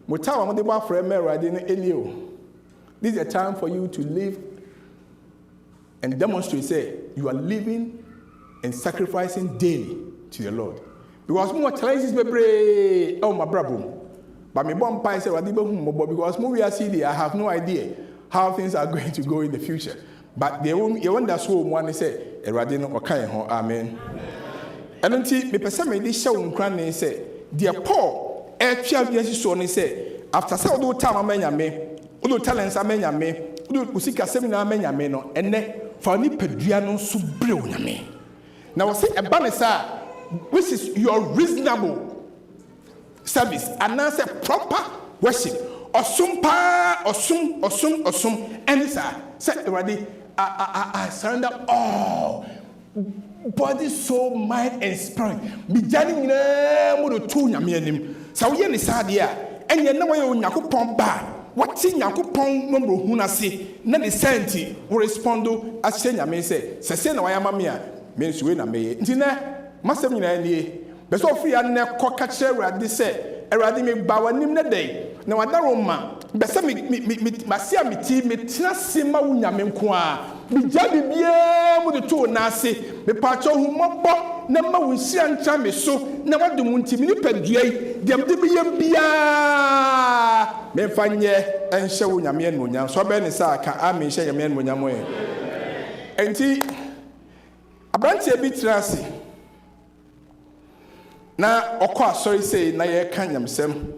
Mutawa mo de ba for me rade no elio. This is a time for you to live and demonstrate say you are living and sacrificing daily to the Lord. Because more challenges bebre oh my brabo. But me bon pai say rade be hu mo because mo we are see I have no idea how things are going to go in the future. But they won't that's what one say rade no okan ho amen. And until me pesa me dey show nkran say dear Paul, say, after so time amenya me, udo talents amenya me, udo usika seminar amenya me no, and ne for ni peduano subre me. Now I say a banesa, which is your reasonable service, and now say proper worship. Osum, and say ready, I surrender all. Body, soul, mind, and spirit. Be jamming in two yamianim. So yen is sadia, and you know where you pump back. What's in Yakupon number hunasi, Nelly Santi will respond to as Senya may say, Sasena Wayamamia, means win a may. Dinner, Massamina, but so free and never cockatcher at this say, a radimi bawanim the day. Now I don't ma, but some Massia me tea, me Tinasima Yamimqua. Be jabby beer with the two nasi, the patcho who mop, number we see and chame so, never do Muntimini Pedre, the Abdibian Bia. Men find ye and show Yamian Munyam, so Ben is I may share Yaman Munyamwe. And tea a branch a bit trashy. Now, of course, sorry say, Naya Kanyam Sem.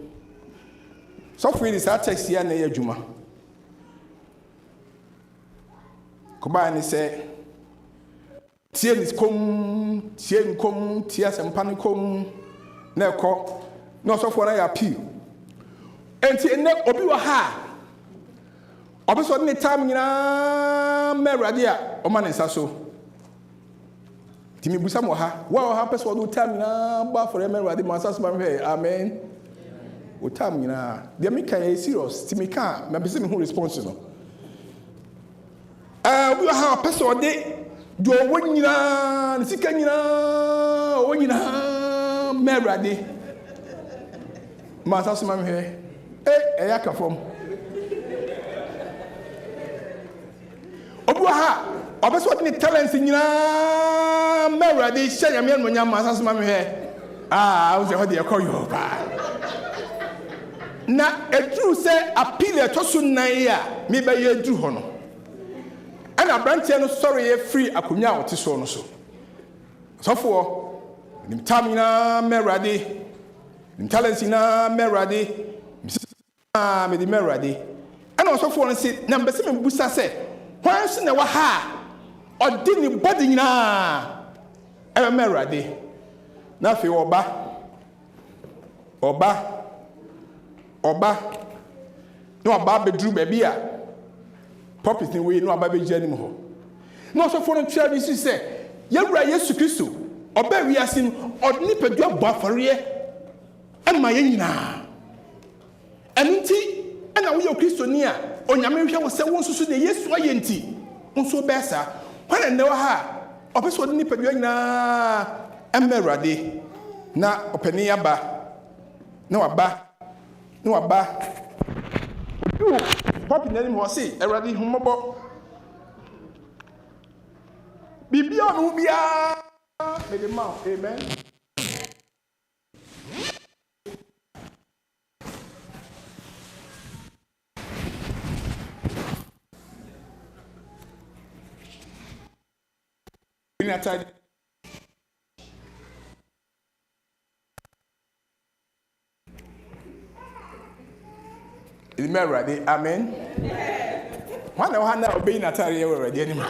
So free is our text here, Naya Juma. Combine say, Tien is come, tears and panicum, Nelco, not so for I appeal. And Tien Obiwa ha. Obviously, any time in a meradia, or man is so. Timmy Busamoha, what happens for time now, for a meradi master's man, amen. O time, you know, the American is serious, Timmy can't, maybe some who responsible. We have a person day, do a winning, meradi. Master's man here, a yaka from Obuha. Obviously, what the talents in Meradi, share me when your master's mammy here. I was the call you. Now, a true say, Appiah to Sunaya, maybe you do honor. And ɛna aberanteɛ no sɔre yɛ free akonnwa a ɔte so no so sɔfoɔ nim tam nyinaa mɛwurade nim talents nyinaa mɛwurade mede mɛwurade ɛna ɔsɔfoɔ no se na mbɛsɛ mebusa sɛ hwan so na ɛwɔ ha a ɔde ne bɔde nyinaa ɛbɛ mɛwurade na afei ɔba na ɔba bɛduru baabi a purpose ni wei na ɔba bɛgyina anim hɔ na ɔsɔfoɔ no twɛ bi si sɛ yɛwura Yesu Kristo ɔbaa wiase no ɔde nipadua bɔ afɔreɛ ɛma yɛn nyinaa ɛno nti ɛna woyɛ Kristoni a onyame hwɛ wo sɛ wo nso so de Yesu ayɛ nti wo nso bɛɛ saa hwan na ɛwɔ ha a ɔpɛ sɛ ɔde nipadua nyinaa ɛmma Awurade na ɔpanin aba na waba pɔpi n'anim hɔ se Awurade homɔbɔ biribi a ɔno biara mede ma amen. Amen. Amen. One of one now being Atari already anymore.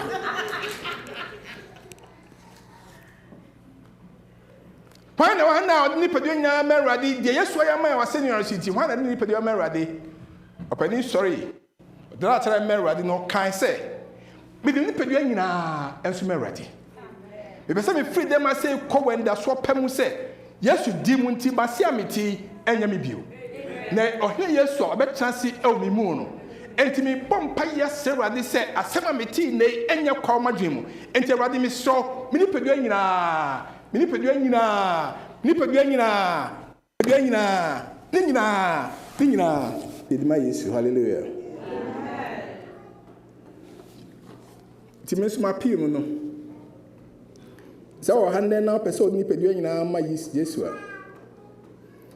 One of one now Nipaduana Meradi, the yes, why am I was senior city? One of Nipadua Meradi. Opening sorry. The latter Meradi no kind say. But the Nipaduana and Sumerati. If some free them, I say, Cowen, that's what Pemu said. Yes, you demon tea, Basiamity, and Yamibio. Nay, or here, yes, so I bet chance Elmi Mono. And to me, Pompaya Sarah, they say, a Samamiti, nay, and your call my dream. And to Radimi saw Minipaduana, Nina, did my issue, hallelujah. Timis my piano. So, I had now person Nipaduana, my use Jesua.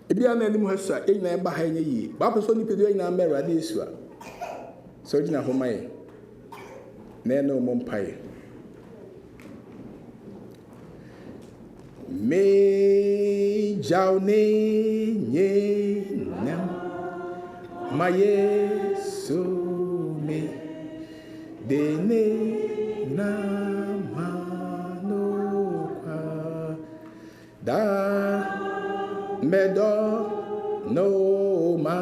If you are an animal, sir, ain't I behind ye? Baba so Nipaduana Mera Jesua. So, Dina Homai. Nano Mompai. Me jaune nye nam ma Yesu me dene na manokwa da medo no ma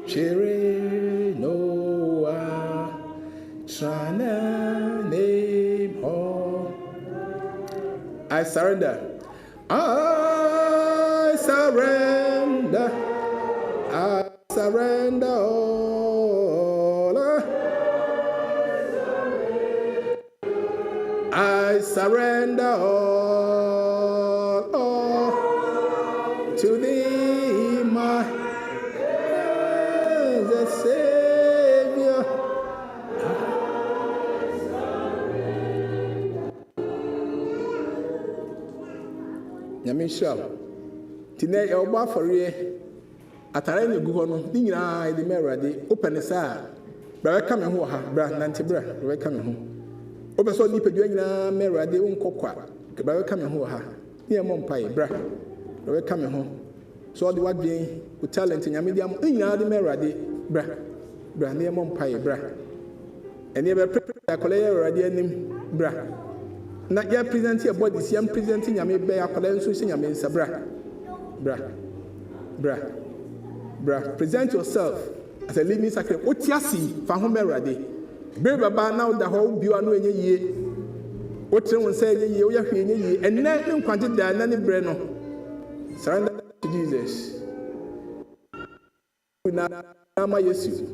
chere noa trana name ho. I surrender. I surrender. I surrender all. I surrender all to thee, my Savior. Yamisha, Tine Elba for ye. Atare gu hɔ no ne nyinaa de Awurade open saa bra ka me ho ha bra nante bra ka me ho obe so nipadua nyinaa me Awurade wonkɔkwa bra ka me ho ha ne mo mpai bra ka me ho so de wadwen o talent nyame de am nyinaa de me Awurade bra ne mo mpai bra ene be akɔlɛ yɛ Awurade anim bra na ya present your body si am present nyame be akɔlɛ nso si nyame nsa bra present yourself as a living sacrifice. Otiasi fa ho Awurade. Be baba now da ho biwa no enye yie. Otre won say enye yie, o ya hwe enye yie. Enne ne nkwagye da na ne bre no. Surrender to Jesus. Na ma Yesu.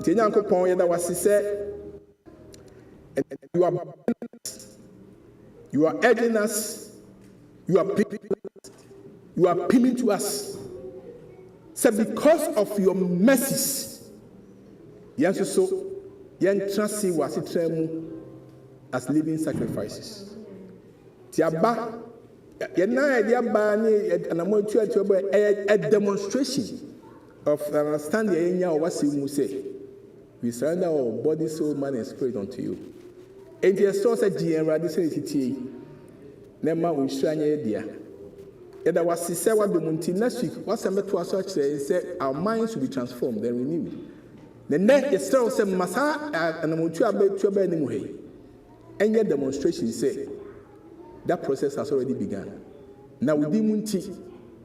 Tinyankopon yeda wasise you are urging us, you are appealing to us. So because of your mercies, yes, so yɛntra se wɔ asetena mu as living sacrifices. Tiaba, yɛna yɛde aba ne anamo atuatu aba a demonstration of understanding yɛnya wɔ wase mu sɛ we surrender our body, soul, mind, and spirit unto you. And the source of the Awurade sɛ titie na ma wo nhyira nyɛ dia. Yɛda wase sɛ wadom nti next week wasɛm bɛto aso akyerɛ sɛ our minds will be transformed and renewed. The next yɛsrɛ wo sɛ masa anamotu abɛtu aba anim hɔ yi ɛnyɛ demonstration say that process has already begun. Now wodi mu nti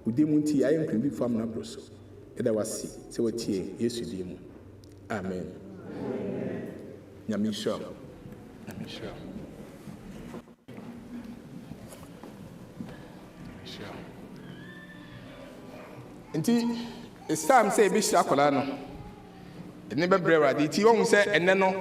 ayɛ nkwan bi fam na bro so. Yɛda wase sɛ watie Yesu din mu. Amen. Nyame nhyira. Sure. Nti it's time say bi hyira akwala no. Ene bebrɛ Awurade ti wɔn sɛ ene no